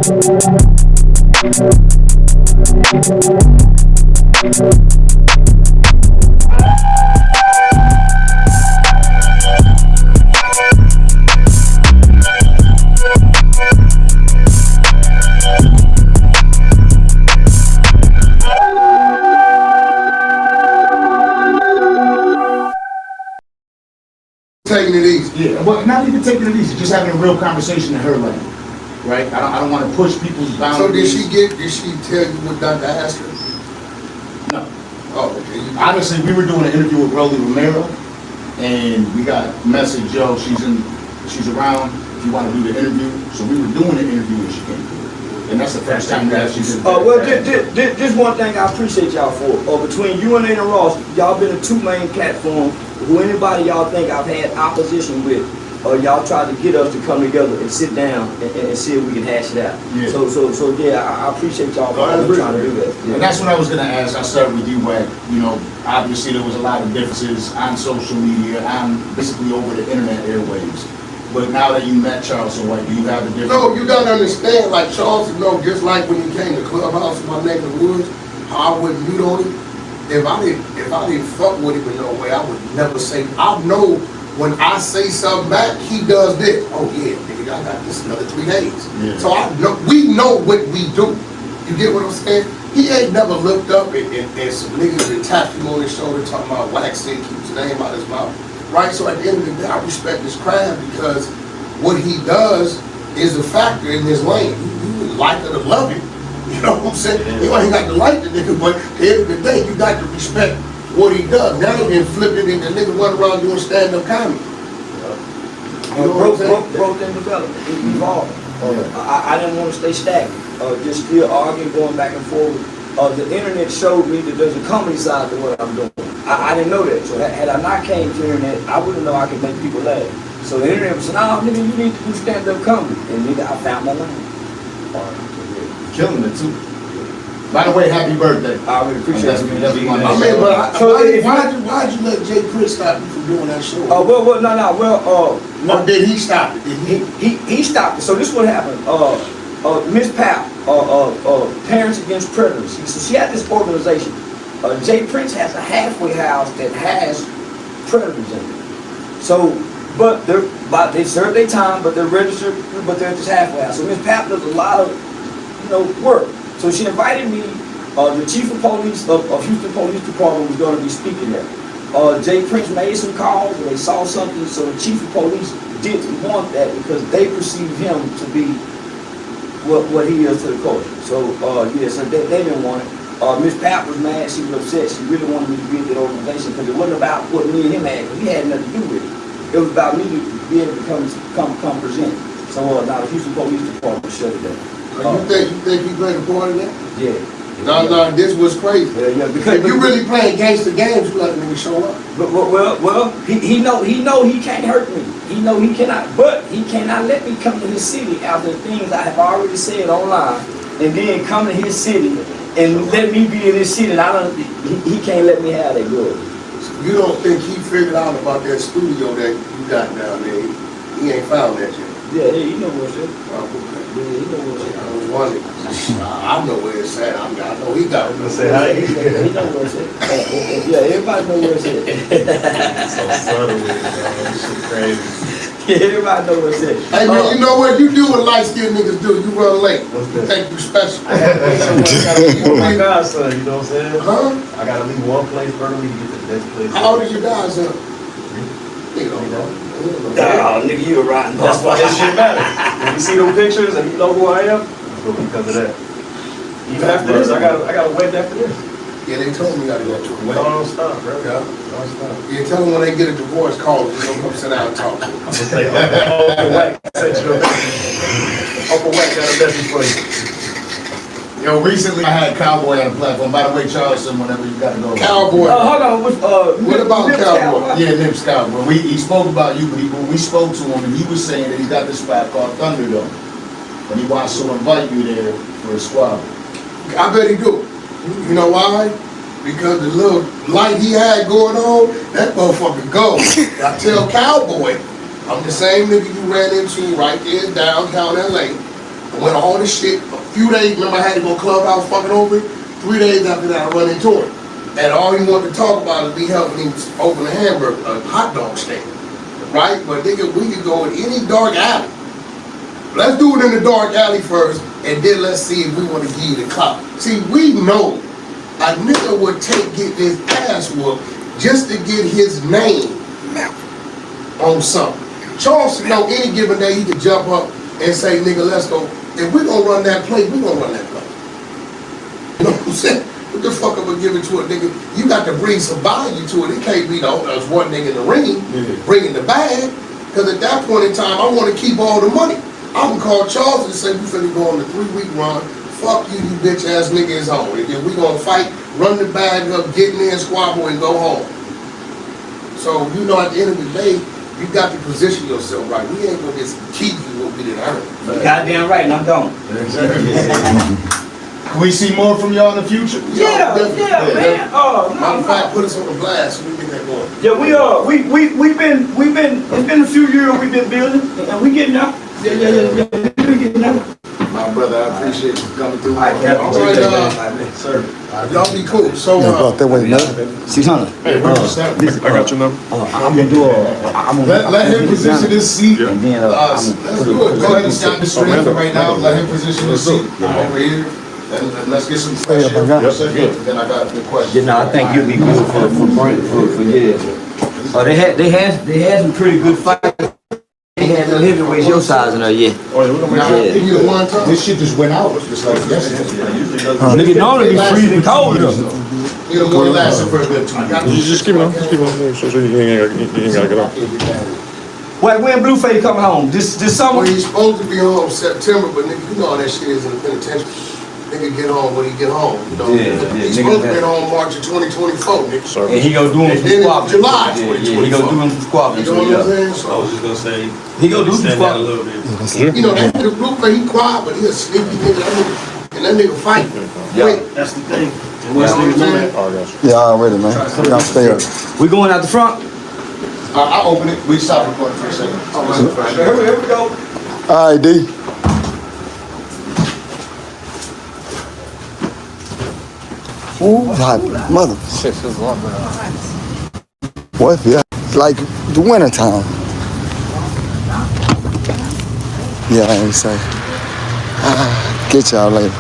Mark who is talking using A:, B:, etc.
A: Taking it easy.
B: Yeah, well, not even taking it easy, just having a real conversation in her language, right? I don't want to push people's boundaries.
A: So did she tell you what Dr. asked her?
B: No.
A: Oh, okay.
B: Honestly, we were doing an interview with Rolly Romero, and we got a message, yo, she's around if you want to do the interview. So we were doing the interview and she came through. And that's the first time that she did.
C: Well, this one thing I appreciate y'all for. Between you and Ross, y'all been the two main platforms. Who anybody y'all think I've had opposition with, y'all tried to get us to come together and sit down and see if we can hash it out.
B: Yeah.
C: So yeah, I appreciate y'all for trying to do that. Yeah.
B: And that's what I was gonna ask. I started with you, Wack. You know, obviously there was a lot of differences on social media, on basically over the internet airwaves. But now that you met Charleston, Wack, do you have a different?
A: No, you gotta understand, like Charleston, just like when he came to Clubhouse in my neck of the woods, how I wouldn't mute on him. If I didn't fuck with him in no way, I would never say. I know when I say something back, he does this. Oh yeah, nigga, I got this another 3 days. Yeah. So we know what we do. You get what I'm saying? He ain't never looked up and some niggas that tapped him on his shoulder talking about Wack said keep his name out his mouth. Right? So at the end of the day, I respect his craft because what he does is a factor in his lane. You like it or love it. You know what I'm saying? You ain't got to like the nigga, but at the end of the day, you got to respect what he does. Now he been flipped it and the nigga run around doing stand-up comedy. You know
C: growth and development, evolving. I didn't want to stay stagnant, just still arguing, going back and forth. The internet showed me that there's a comedy side to what I'm doing. I didn't know that, so had I not came to the internet, I wouldn't know I could make people laugh. So the internet was saying, no, nigga, you need to do stand-up comedy. And nigga, I found my lane.
B: Killing it too. By the way, happy birthday.
C: I really appreciate it.
A: Why'd you let Jay Prince stop you from doing that show?
C: No.
A: Did he stop it?
C: He stopped it. So this is what happened. Miss Pap, Parents Against Predators. So she had this organization. Jay Prince has a halfway house that has predators in it. So, but they serve their time, but they're registered, but they're just halfway house. So Miss Pap does a lot of work. So she invited me. The chief of police of Houston Police Department was going to be speaking there. Jay Prince made some calls and they saw something, so the chief of police didn't want that because they perceived him to be what he is to the culture. So so they didn't want it. Miss Pap was mad, she was upset, she really wanted me to be in that organization because it wasn't about what me and him had, because he had nothing to do with it. It was about me to be able to come present. So now the Houston Police Department shut it down.
A: You think he played a part of that?
C: Yeah.
A: No, this was crazy.
C: Yeah, because
A: if you really playing gangster games, you let nigga show up.
C: Well, he know he can't hurt me. He know he cannot, but he cannot let me come to his city after the things I have already said online, and then come to his city and let me be in his city. And he can't let me have that good.
A: So you don't think he figured out about that studio that you got down there? He ain't found that yet.
C: Yeah, he know what's it.
A: Okay.
C: Yeah, he know what's it.
A: I was wondering. I know where it's at. I know he got it.
C: He know where it's at. Yeah, everybody know where it's at.
D: So subtle with it, bro. This shit crazy.
C: Yeah, everybody know where it's at.
A: Hey man, you know what? You do what light-skinned niggas do. You run late.
D: What's
A: You
D: that?
A: think you special.
D: I gotta leave my godson, you know what I'm saying?
A: Huh?
D: I gotta leave one place early to get to the next place.
A: How old is your godson? You don't know.
C: Oh, nigga, you a rotten
D: That's why
C: motherfucker.
D: this shit matters. When you see them pictures and you know who I am, it's gonna be because of that. Even after this, I got a wedding after this.
A: Yeah, they told me you gotta go to a
D: We
A: wedding.
D: don't stop, bro.
A: Yeah.
D: Don't stop.
A: Yeah, tell them when they get a divorce, call them. They're gonna come sit down and talk to them.
D: I'm gonna say, Uncle Wack sent you a message. Uncle Wack got a message for you.
B: Yo, recently I had Cowboy on the platform. By the way, Charleston, whenever you gotta go.
A: Cowboy.
C: Hold on,
A: What about Cowboy?
B: Yeah, Nips Cowboy. He spoke about you, but when we spoke to him, and he was saying that he's got this spot called Thunderdome, and he wants to invite you there for a squad.
A: I bet he do. You know why? Because the little light he had going on, that motherfucker go. I tell Cowboy, I'm the same nigga you ran into right there in downtown LA When all this shit, a few days, remember I had to go clubhouse fucking over it? 3 days after that, I run into him. And all he wanted to talk about is me helping him open a hot dog stand. Right? But nigga, we could go in any dark alley. Let's do it in the dark alley first, and then let's see if we want to give you the clout. See, we know a nigga would get his ass whooped just to get his name on something. Charleston know any given day he could jump up and say, nigga, let's go. If we're gonna run that play, we're gonna run that play. You know what I'm saying? What the fuck am I giving to a nigga? You got to bring some value to it. It can't be there's one nigga in the ring bringing the bag. Because at that point in time, I want to keep all the money. I can call Charles and say, we finna go on the 3-week run. Fuck you, you bitch ass nigga is home. And then we gonna fight, run the bag up, get in there, squabble, and go home. So, you know, at the end of the day, you got to position yourself right. We ain't gonna just keep you what we didn't earn.
C: Goddamn right, and I'm gone.
B: Can we see more from y'all in the future?
C: Yeah, man.
A: Matter of fact, put us on the blast so we get that going.
C: Yeah, we've been, it's been a few years we've been building, and we getting up. Yeah, we getting up.
B: My brother, I appreciate you coming through.
A: All right,
D: Sir.
A: y'all be cool. So,
E: that way, man.
C: 600.
B: Hey, where's your step?
F: I got your number.
C: I'm gonna do
B: Let him position his seat.
C: and then
A: let's do it.
B: Go ahead and stop the stream for right now. Let him position his seat over here. And let's get some fresh air for a second. Then I got the question.
C: I think you'll be good for years. They had some pretty good fights. They had no heavyweights your size in there yet.
B: This shit just went out. Just like yesterday.
C: Nigga normally be freezing cold.
B: It'll go last for a good time.
F: Just keep it on. Just keep it on. So you ain't gotta get off.
C: When Blueface coming home? This summer?
A: Well, he's supposed to be home September, but nigga, you know how that shit is in the penitentiary. Nigga get home when he get home. You know? He's supposed to get home March of 2024, nigga.
C: And he gonna do him some squabbling.
A: July 2024.
C: He gonna do him some squabbling.
A: You know what I'm saying? So,
D: I was just gonna say,
C: He gonna do some
D: extend that a
C: squabbling.
D: little bit.
A: you know, that nigga Blueface, he quiet, but he a sneaky nigga. And that nigga fight.
C: Yeah.
D: That's the thing. And
A: You
D: once
A: know what
D: niggas
A: I'm
D: know
A: saying?
D: that,
F: I got you.
E: Yeah, already, man. Y'all stay up.
C: We going out the front?
B: I'll open it. We stop recording for a second.
C: Here we go.
E: All right, D. Ooh, hot mother.
F: Shit feels a lot better.
E: What? Yeah, it's like the winter time. Yeah, I ain't say. Get y'all later.